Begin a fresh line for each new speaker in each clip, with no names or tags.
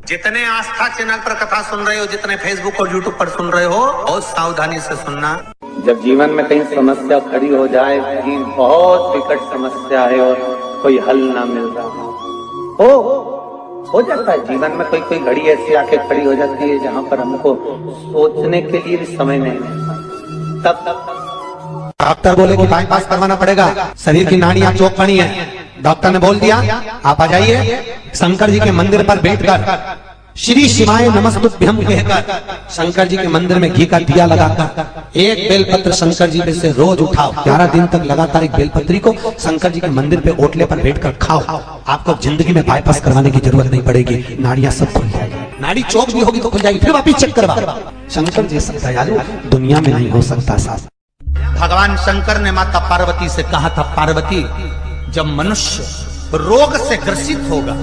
जितने आस्था चैनल पर कथा सुन रहे हो, जितने फेसबुक और यूट्यूब पर सुन रहे हो, बहुत सावधानी से सुनना।
जब जीवन में कहीं समस्या खड़ी हो जाए, कहीं बहुत विकट समस्या है और कोई हल ना मिल रहा हो जाता है जीवन में कोई कोई घड़ी ऐसी आके खड़ी हो जाती है जहां पर हमको सोचने के लिए भी समय नहीं मिलता। तब
डॉक्टर बोले कि बाईपास करवाना पड़ेगा, शरीर की नाड़ियां चौक पड़ी है। डॉक्टर ने बोल दिया आप आ जाइए। शंकर जी के मंदिर पर बैठकर श्री शिवाय नमस्तुभ्यम कहकर शंकर जी के मंदिर में घी का दिया लगाकर एक बेलपत्र शंकर जी पे से रोज उठाओ। 11 दिन तक लगातार एक बेलपत्री को शंकर जी के मंदिर पे ओटले पर बैठकर खाओ। आपको जिंदगी में बाईपास करवाने की जरूरत नहीं पड़ेगी, नाड़ियां सब खुल जाएगी। नाड़ी चौक भी होगी तो खुल जाएगी, फिर वापिस चेक करवा। शंकर जैसा दयालु दुनिया में नहीं हो सकता। सास
भगवान शंकर ने माता पार्वती से कहा था, पार्वती जब मनुष्य रोग से ग्रसित होगा,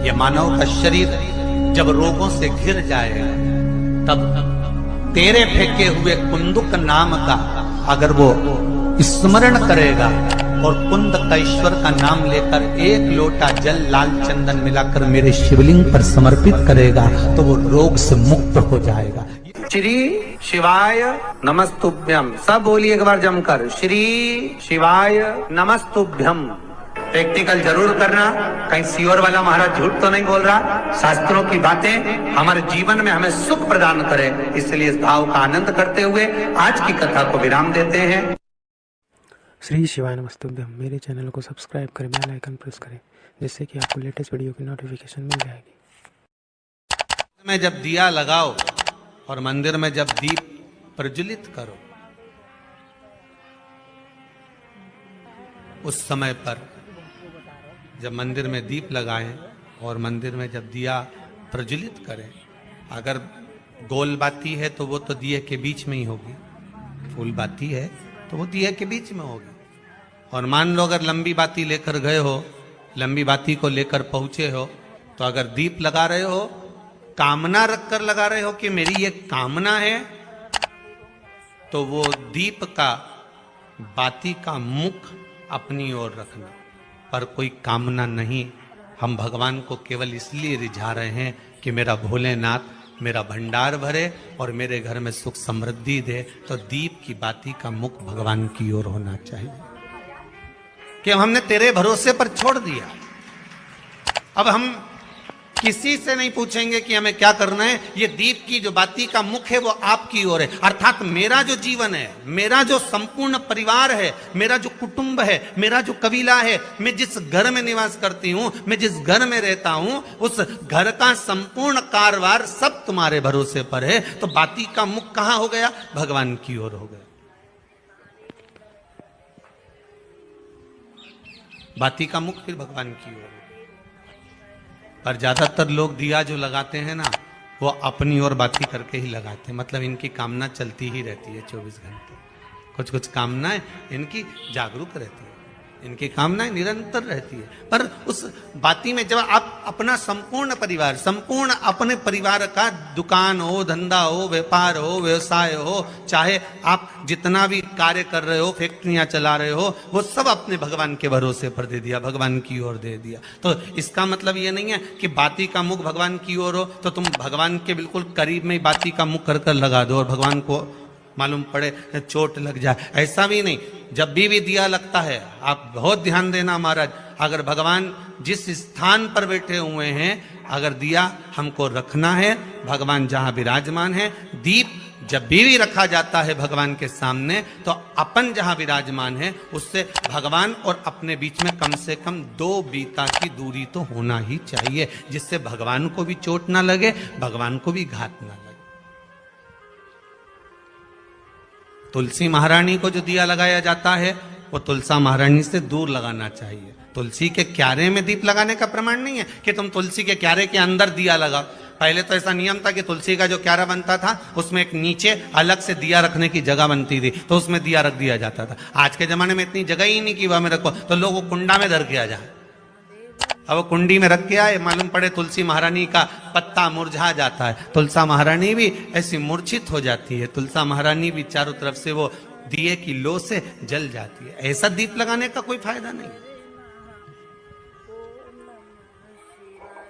यह मानव का शरीर जब रोगों से घिर जाएगा, तब तेरे फेंके हुए कुंदुक नाम का अगर वो स्मरण करेगा और कुंद का ईश्वर का नाम लेकर एक लोटा जल लाल चंदन मिलाकर मेरे शिवलिंग पर समर्पित करेगा तो वो रोग से मुक्त हो जाएगा। श्री शिवाय नमस्तुभ्यम, सब बोलिए एक बार जमकर, श्री शिवाय नमस्तुभ्यम। प्रैक्टिकल जरूर करना, कहीं सियोर वाला महाराज झूठ तो नहीं बोल रहा। शास्त्रों की बातें हमारे जीवन में हमें सुख प्रदान करे, इसलिए इस भाव का आनंद करते हुए आज की कथा को विराम देते हैं।
श्री शिवाय नमस्तुभ्यम। मेरे चैनल को सब्सक्राइब करें, बेल आइकन प्रेस करें, जिससे कि आपको लेटेस्ट वीडियो की नोटिफिकेशन मिल जाएगी।
में जब दिया लगाओ और मंदिर में जब दीप प्रज्वलित करो, उस समय पर जब मंदिर में दीप लगाएं और मंदिर में जब दिया प्रज्वलित करें, अगर गोल बाती है तो वो तो दिए के बीच में ही होगी, फूल बाती है तो वो दिए के बीच में होगी। और मान लो अगर लंबी बाती लेकर गए हो, लंबी बाती को लेकर पहुंचे हो, तो अगर दीप लगा रहे हो, कामना रखकर लगा रहे हो कि मेरी ये कामना है, तो वो दीप का बाती का मुख अपनी ओर रखना, पर कोई कामना नहीं। हम भगवान को केवल इसलिए रिझा रहे हैं कि मेरा भोलेनाथ मेरा भंडार भरे और मेरे घर में सुख समृद्धि दे। तो दीप की बाती का मुख भगवान की ओर होना चाहिए कि हमने तेरे भरोसे पर छोड़ दिया। अब हम किसी से नहीं पूछेंगे कि हमें क्या करना है, ये दीप की जो बाती का मुख है वो आपकी ओर है। अर्थात मेरा जो जीवन है, मेरा जो संपूर्ण परिवार है, मेरा जो कुटुंब है, मेरा जो कबीला है, मैं जिस घर में निवास करती हूं, मैं जिस घर में रहता हूं, उस घर का संपूर्ण कारभार सब तुम्हारे भरोसे पर है। तो बाती का मुख कहां हो गया? भगवान की ओर हो गया। बाती का मुख फिर भगवान की ओर। पर ज्यादातर लोग दिया जो लगाते हैं ना, वो अपनी ओर बाती करके ही लगाते हैं। मतलब इनकी कामना चलती ही रहती है 24 घंटे। कुछ कुछ कामनाएं इनकी जागरूक रहती है, इनकी कामनाएं निरंतर रहती है। पर उस बाती में जब आप अपना संपूर्ण परिवार, संपूर्ण अपने परिवार का दुकान हो, धंधा हो, व्यापार हो, व्यवसाय हो, चाहे आप जितना भी कार्य कर रहे हो, फैक्ट्रियां चला रहे हो, वो सब अपने भगवान के भरोसे पर दे दिया, भगवान की ओर दे दिया। तो इसका मतलब ये नहीं है कि बाती का मुख भगवान की ओर हो तो तुम भगवान के बिल्कुल करीब में ही बाती का मुख कर कर लगा दो और भगवान को मालूम पड़े चोट लग जाए, ऐसा भी नहीं। जब भी दिया लगता है, आप बहुत ध्यान देना महाराज, अगर भगवान जिस स्थान पर बैठे हुए हैं, अगर दिया हमको रखना है, भगवान जहां विराजमान है, दीप जब भी रखा जाता है भगवान के सामने, तो अपन जहां विराजमान है उससे भगवान और अपने बीच में कम से कम 2 बीता की दूरी तो होना ही चाहिए, जिससे भगवान को भी चोट ना लगे, भगवान को भी घात ना लगे। तुलसी महारानी को जो दिया लगाया जाता है वो तुलसा महारानी से दूर लगाना चाहिए। तुलसी के क्यारे में दीप लगाने का प्रमाण नहीं है कि तुम तुलसी के क्यारे के अंदर दिया लगाओ। पहले तो ऐसा नियम था कि तुलसी का जो क्यारा बनता था उसमें एक नीचे अलग से दिया रखने की जगह बनती थी, तो उसमें दिया रख दिया जाता था। आज के जमाने में इतनी जगह ही नहीं कि वह में रखो, तो लोग वो कुंडा में धर के आ जाए। अब वो कुंडी में रख के आए, मालूम पड़े तुलसी महारानी का पत्ता मुरझा जाता है, तुलसा महारानी भी ऐसी मूर्छित हो जाती है, तुलसा महारानी भी चारों तरफ से वो दिए की लो से जल जाती है। ऐसा दीप लगाने का कोई फायदा नहीं।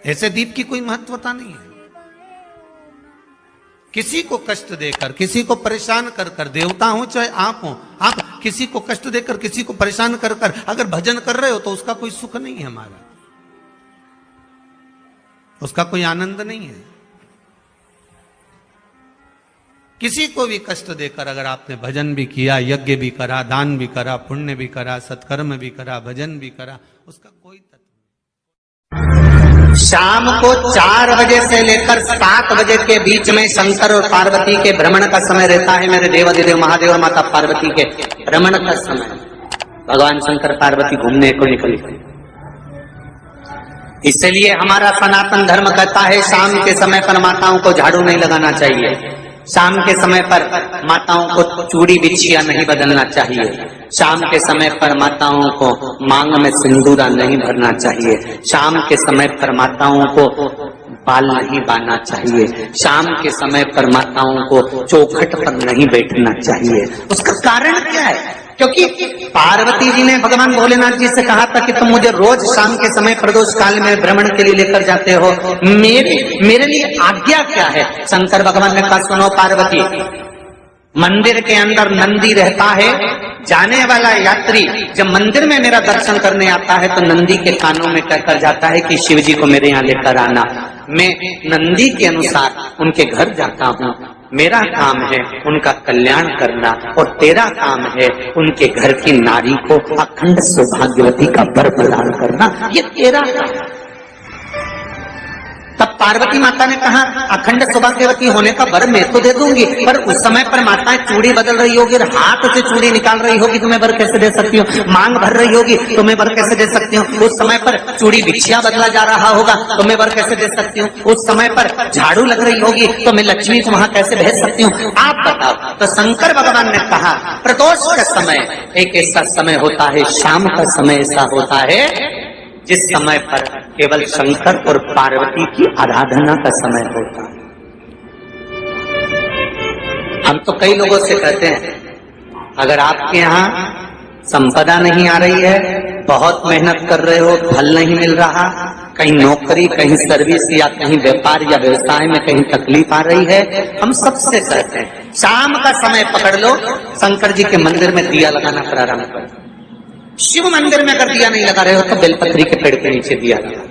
ऐसे दीप की कोई महत्वता नहीं है। किसी को कष्ट देकर, किसी को परेशान कर कर, देवता हो चाहे आप हो, आप किसी को कष्ट देकर, किसी को परेशान कर कर अगर भजन कर रहे हो तो उसका कोई सुख नहीं है हमारा, उसका कोई आनंद नहीं है। किसी को भी कष्ट देकर अगर आपने भजन भी किया, यज्ञ भी करा, दान भी करा, पुण्य भी करा, सत्कर्म भी करा, भजन भी करा, उसका कोई तत्व नहीं।
शाम को 4 बजे से लेकर 7 बजे के बीच में शंकर और पार्वती के भ्रमण का समय रहता है। मेरे देवाधिदेव महादेव और माता पार्वती के भ्रमण का समय, भगवान शंकर पार्वती घूमने को निकले। इसलिए हमारा सनातन धर्म कहता है शाम के समय पर माताओं को झाड़ू नहीं लगाना चाहिए, शाम के समय पर माताओं को चूड़ी बिछिया नहीं बदलना चाहिए, शाम के समय पर माताओं को मांग में सिंदूरा नहीं भरना चाहिए, शाम के समय पर माताओं को बाल नहीं बांधना चाहिए, शाम के समय पर माताओं को चौखट पर नहीं बैठना चाहिए। उसका कारण क्या है? क्योंकि पार्वती जी ने भगवान भोलेनाथ जी से कहा था कि तुम मुझे रोज शाम के समय प्रदोष काल में भ्रमण के लिए लेकर जाते हो, मेरे लिए आज्ञा क्या है? शंकर भगवान ने कहा सुनो पार्वती, मंदिर के अंदर नंदी रहता है, जाने वाला यात्री जब मंदिर में मेरा दर्शन करने आता है तो नंदी के कानों में कहकर जाता है कि शिव जी को मेरे यहाँ लेकर आना। मैं नंदी के अनुसार उनके घर जाता हूँ, मेरा काम है उनका कल्याण करना और तेरा काम है उनके घर की नारी को अखंड सौभाग्यवती का वर प्रदान करना, ये तेरा काम है। तब पार्वती माता ने कहा अखंड सौभाग्यवती होने का वर मैं तो दे दूंगी, पर उस समय पर माताएं चूड़ी बदल रही होगी, हाथ से चूड़ी निकाल रही होगी तो मैं वर कैसे दे सकती हूँ? मांग भर रही होगी तो मैं वर कैसे दे सकती हूँ? उस समय पर चूड़ी बिछिया बदला जा रहा होगा तो मैं वर कैसे दे सकती हूँ? उस समय पर झाड़ू लग रही होगी तो मैं लक्ष्मी को वहां कैसे भेज सकती हूँ? आप बताओ। तो शंकर भगवान ने कहा प्रदोष का समय एक ऐसा समय होता है, शाम का समय ऐसा होता है जिस समय पर केवल शंकर और पार्वती की आराधना का समय होता है। हम तो कई लोगों से कहते हैं अगर आपके यहाँ संपदा नहीं आ रही है, बहुत मेहनत कर रहे हो, फल नहीं मिल रहा, कहीं नौकरी, कहीं सर्विस या कहीं व्यापार या व्यवसाय में कहीं तकलीफ आ रही है, हम सबसे कहते हैं शाम का समय पकड़ लो, शंकर जी के मंदिर में दिया लगाना प्रारंभ करो। शिव मंदिर में अगर दिया नहीं लगा रहे हो तो बेलपत्री के पेड़ के नीचे दिया लगा।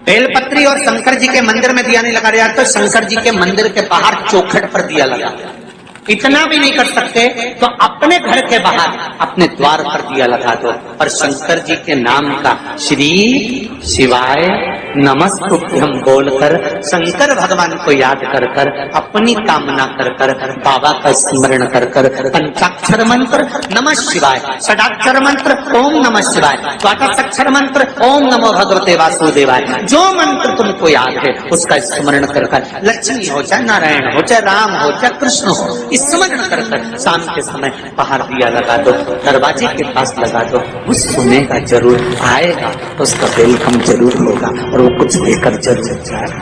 बेलपत्री और शंकर जी के मंदिर में दिया नहीं लगा रहे तो शंकर जी के मंदिर के बाहर चौखट पर दिया लगा। इतना भी नहीं कर सकते तो अपने घर के बाहर अपने द्वार पर दिया लगा दो और शंकर जी के नाम का श्री शिवाय नमस्तुभ्यम बोलकर शंकर भगवान को याद कर कर अपनी कामना कर कर बाबा का स्मरण कर कर पंचाक्षर मंत्र नमः शिवाय, षडाक्षर मंत्र ओम नमः शिवाय, द्वादशाक्षर मंत्र ओम नमो भगवते वासुदेवाय, जो मंत्र तुमको याद है उसका स्मरण कर कर लक्ष्मी हो चाहे नारायण हो चाहे राम हो चाहे कृष्ण हो स्मरण कर कर शाम के समय बाहर दिया लगा दो, दरवाजे के पास लगा दो। वो सुनेगा जरूर, आएगा तो उसका वेलकम जरूर होगा और वो कुछ देकर जरूर जाएगा।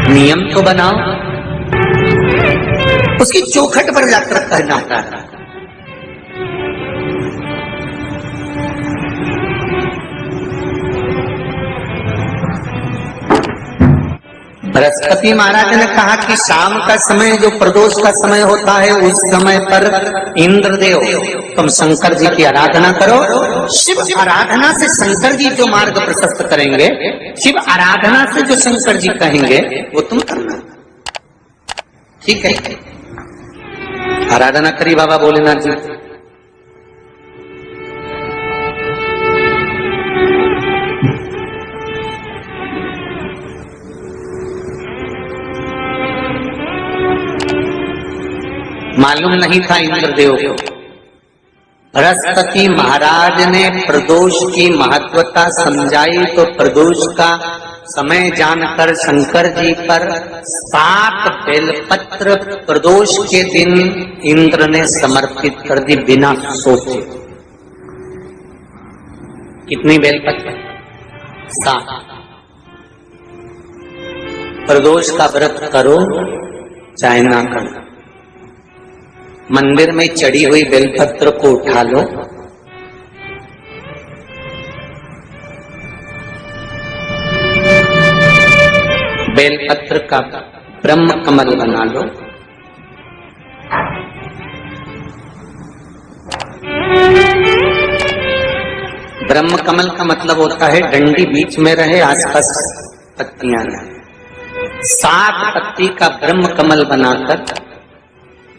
नियम तो बनाओ, उसकी चौखट पर जाकर कहना है बृहस्पति महाराज ने कहा कि शाम का समय जो प्रदोष का समय होता है उस समय पर इंद्रदेव तुम शंकर जी की आराधना करो। शिव आराधना से शंकर जी जो मार्ग प्रशस्त करेंगे, शिव आराधना से जो शंकर जी कहेंगे वो तुम करना। ठीक है, आराधना करी बाबा भोलेनाथ जी। मालूम नहीं था इंद्रदेव को। बृहस्पति महाराज ने प्रदोष की महत्वता समझाई तो प्रदोष का समय जानकर शंकर जी पर 7 बेलपत्र प्रदोष के दिन इंद्र ने समर्पित कर दी बिना सोचे। कितनी बेलपत्र? 7। प्रदोष का व्रत करो चाहे ना करो, मंदिर में चढ़ी हुई बेलपत्र को उठा लो, बेलपत्र का ब्रह्म कमल बना लो। ब्रह्म कमल का मतलब होता है डंडी बीच में रहे, आसपास पत्तियां रहे। 7 पत्ती का ब्रह्म कमल बनाकर,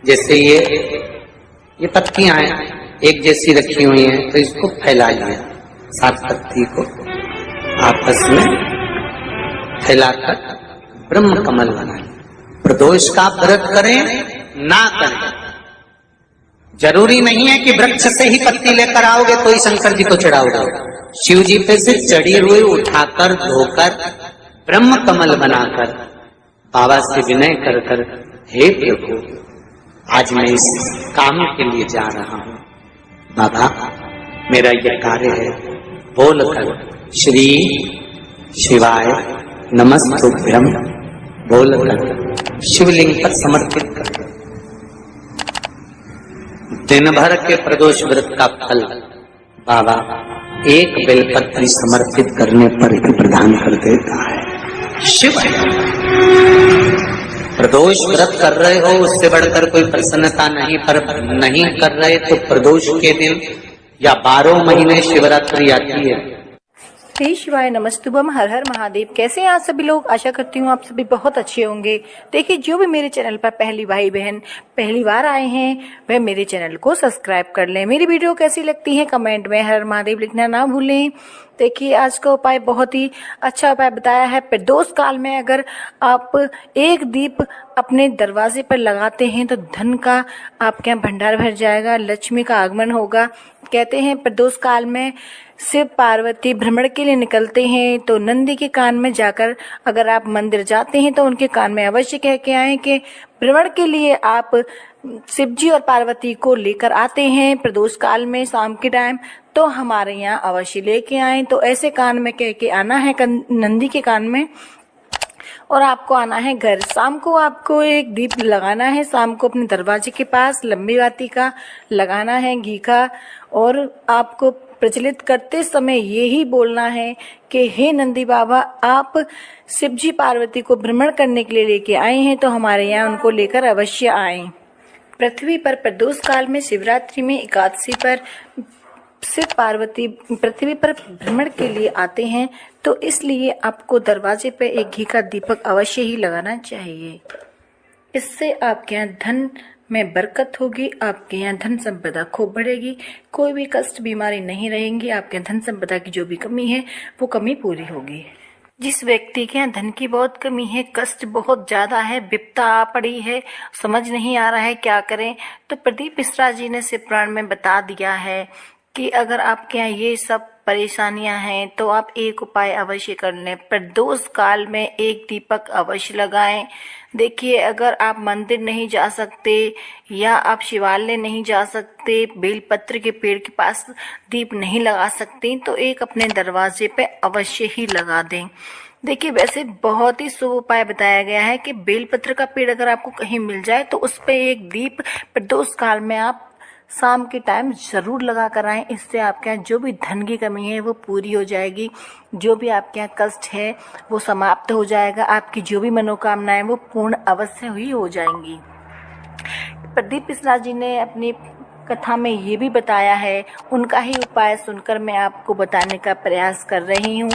जैसे ये पत्तियां हैं एक जैसी रखी हुई हैं, तो इसको फैला लिया। 7 पत्ती को आपस में फैलाकर ब्रह्म कमल बनाए। प्रदोष का व्रत करें ना करें, जरूरी नहीं है कि वृक्ष से ही पत्ती लेकर आओगे तो ही शंकर जी को चढ़ाओगे। शिव जी पे से चढ़ी हुई उठाकर धोकर ब्रह्म कमल बनाकर बाबा से विनय कर कर, हे प्रभु आज मैं इस काम के लिए जा रहा हूं, बाबा मेरा यह कार्य है, बोलकर श्री शिवाय नमस्तुभ्यम बोलकर शिवलिंग पर समर्पित कर। दिन भर के प्रदोष व्रत का फल बाबा एक बेलपत्री समर्पित करने पर ही प्रदान कर देता है। शिव प्रदोष व्रत कर रहे हो उससे बढ़कर कोई प्रसन्नता नहीं, पर नहीं कर रहे तो प्रदोष के दिन या 12 महीने शिवरात्रि आती है।
श्री शिवाय नमस्तुभम, हर हर महादेव। कैसे हैं आप सभी लोग? आशा करती हूँ आप सभी बहुत अच्छे होंगे। देखिए, जो भी मेरे चैनल पर पहली भाई बहन पहली बार आए हैं वह मेरे चैनल को सब्सक्राइब कर लें। मेरी वीडियो कैसी लगती है कमेंट में हर हर महादेव लिखना ना भूलें। देखिए, आज का उपाय बहुत ही अच्छा उपाय बताया है। प्रदोष काल में अगर आप एक दीप अपने दरवाजे पर लगाते हैं तो धन का आपके यहाँ भंडार भर जाएगा, लक्ष्मी का आगमन होगा। कहते हैं प्रदोष काल में शिव पार्वती भ्रमण के लिए निकलते हैं तो नंदी के कान में जाकर अगर आप मंदिर जाते हैं तो उनके कान में अवश्य कह के आए कि भ्रमण के लिए आप शिव जी और पार्वती को लेकर आते हैं प्रदोष काल में शाम के टाइम, तो हमारे यहाँ अवश्य लेके आए। तो ऐसे कान में कह के आना है नंदी के कान में, और आपको आना है घर। शाम को आपको एक दीप लगाना है, शाम को अपने दरवाजे के पास लंबी बाती का लगाना है घी का, और आपको प्रचलित करते समय यही बोलना है कि हे नंदी बाबा, आप शिवजी पार्वती को भ्रमण करने के लिए लेके आए हैं तो हमारे यहाँ उनको लेकर अवश्य आएं। पृथ्वी पर प्रदोष काल में शिवरात्रि में एकादशी पर शिव पार्वती पृथ्वी पर भ्रमण के लिए आते हैं, तो इसलिए आपको दरवाजे पर एक घी का दीपक अवश्य ही लगाना चाहिए। इससे आपके यहाँ धन में बरकत होगी, आपके यहाँ धन संपदा खूब बढ़ेगी, कोई भी कष्ट बीमारी नहीं रहेंगी, आपके धन संपदा की जो भी कमी है वो कमी पूरी होगी। जिस व्यक्ति के यहाँ धन की बहुत कमी है, कष्ट बहुत ज्यादा है, विपदा आ पड़ी है, समझ नहीं आ रहा है क्या करें, तो प्रदीप मिश्रा जी ने शिव पुराण में बता दिया है कि अगर आपके यहाँ ये सब परेशानियां हैं तो आप एक उपाय अवश्य कर लें। प्रदोष काल में एक दीपक अवश्य लगाएं। देखिए, अगर आप मंदिर नहीं जा सकते या आप शिवालय नहीं जा सकते, बेलपत्र के पेड़ के पास दीप नहीं लगा सकते, तो एक अपने दरवाजे पे अवश्य ही लगा दें। देखिए, वैसे बहुत ही शुभ उपाय बताया गया है कि बेलपत्र का पेड़ अगर आपको कहीं मिल जाए तो उस पे एक दीप प्रदोष काल में आप शाम के टाइम जरूर लगा कर आएं। इससे आपके यहाँ जो भी धन की कमी है वो पूरी हो जाएगी, जो भी आपके यहाँ कष्ट है वो समाप्त हो जाएगा, आपकी जो भी मनोकामनाएं वो पूर्ण अवश्य ही हो जाएंगी। प्रदीप मिश्रा जी ने अपनी कथा में ये भी बताया है, उनका ही उपाय सुनकर मैं आपको बताने का प्रयास कर रही हूँ।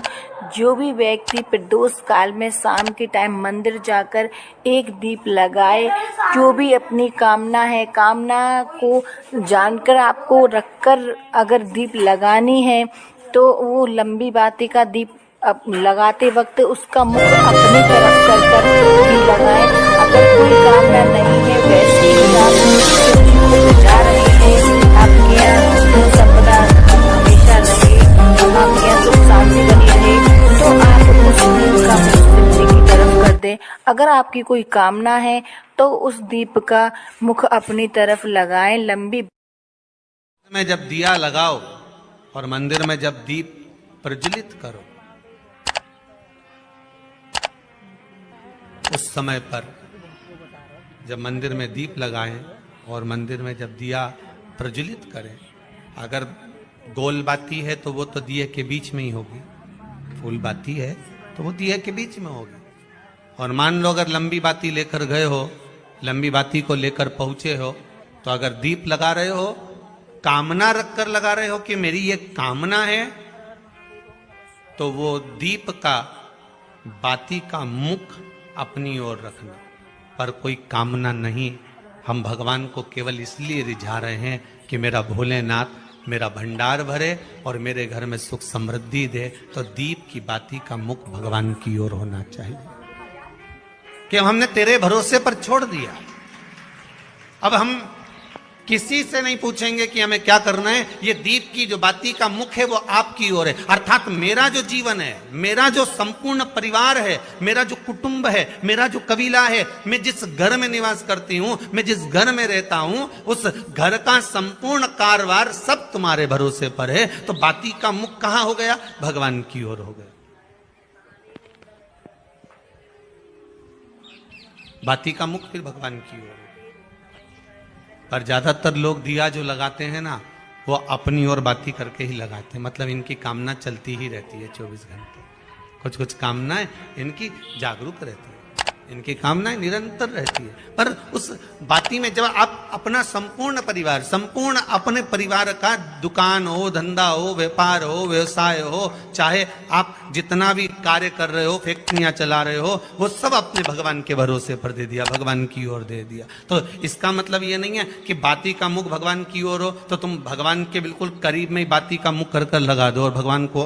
जो भी व्यक्ति प्रदोष काल में शाम के टाइम मंदिर जाकर एक दीप लगाए, जो भी अपनी कामना है, कामना को जानकर आपको रखकर अगर दीप लगानी है तो वो लंबी बाती का दीप लगाते वक्त उसका मुख अपनी तरफ कर ही लगाएं। अगर कोई कामना नहीं है, वैसे ही आप जा रहे हैं, आपके यहाँ संपदा हमेशा रहे, आपके यहाँ सुख शांति बनी रहे, तो आप उस दीप का मुख की तरफ कर दें। अगर आपकी कोई कामना है तो उस दीप का मुख अपनी तरफ लगाएं। लंबी
में जब दिया लगाओ और मंदिर में जब दीप प्रज्वलित करो, उस समय पर जब मंदिर में दीप लगाएं और मंदिर में जब दिया प्रज्वलित करें, अगर गोल बाती है तो वो तो दिए के बीच में ही होगी, फूल बाती है तो वो दिए के बीच में होगी। और मान लो अगर लंबी बाती लेकर गए हो, लंबी बाती को लेकर पहुंचे हो, तो अगर दीप लगा रहे हो, कामना रखकर लगा रहे हो कि मेरी ये कामना है, तो वो दीप का, बाती का मुख अपनी ओर रखना, पर कोई कामना नहीं। हम भगवान को केवल इसलिए रिझा रहे हैं कि मेरा भोलेनाथ मेरा भंडार भरे और मेरे घर में सुख समृद्धि दे। तो दीप की बाती का मुख भगवान की ओर होना चाहिए कि हमने तेरे भरोसे पर छोड़ दिया। अब हम किसी से नहीं पूछेंगे कि हमें क्या करना है, ये दीप की जो बाती का मुख है वो आपकी ओर है। अर्थात मेरा जो जीवन है, मेरा जो संपूर्ण परिवार है, मेरा जो कुटुंब है, मेरा जो कबीला है, मैं जिस घर में निवास करती हूं, मैं जिस घर में रहता हूं, उस घर का संपूर्ण कारभार सब तुम्हारे भरोसे पर है। तो बाती का मुख कहां हो गया? भगवान की ओर हो गया। बाती का मुख फिर भगवान की ओर। पर ज्यादातर लोग दिया जो लगाते हैं ना, वो अपनी ओर बाती करके ही लगाते हैं। मतलब इनकी कामना चलती ही रहती है 24 घंटे। कुछ कुछ कामनाएं इनकी जागरूक रहती है, इनकी कामनाएं निरंतर रहती है। पर उस बाती में जब आप अपना संपूर्ण परिवार, संपूर्ण अपने परिवार का, दुकान हो, धंधा हो, व्यापार हो, व्यवसाय हो, चाहे आप जितना भी कार्य कर रहे हो, फैक्ट्रियां चला रहे हो, वो सब अपने भगवान के भरोसे पर दे दिया, भगवान की ओर दे दिया। तो इसका मतलब ये नहीं है कि बाती का मुख भगवान की ओर हो तो तुम भगवान के बिल्कुल करीब में ही बाती का मुख कर लगा दो और भगवान को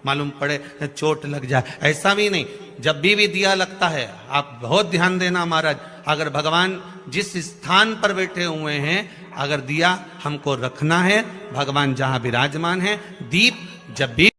मालूम पड़े चोट लग जाए, ऐसा भी नहीं। जब भी दिया लगता है, आप बहुत ध्यान देना महाराज, अगर भगवान जिस स्थान पर बैठे हुए हैं, अगर दिया हमको रखना है, भगवान जहां विराजमान है, दीप जब भी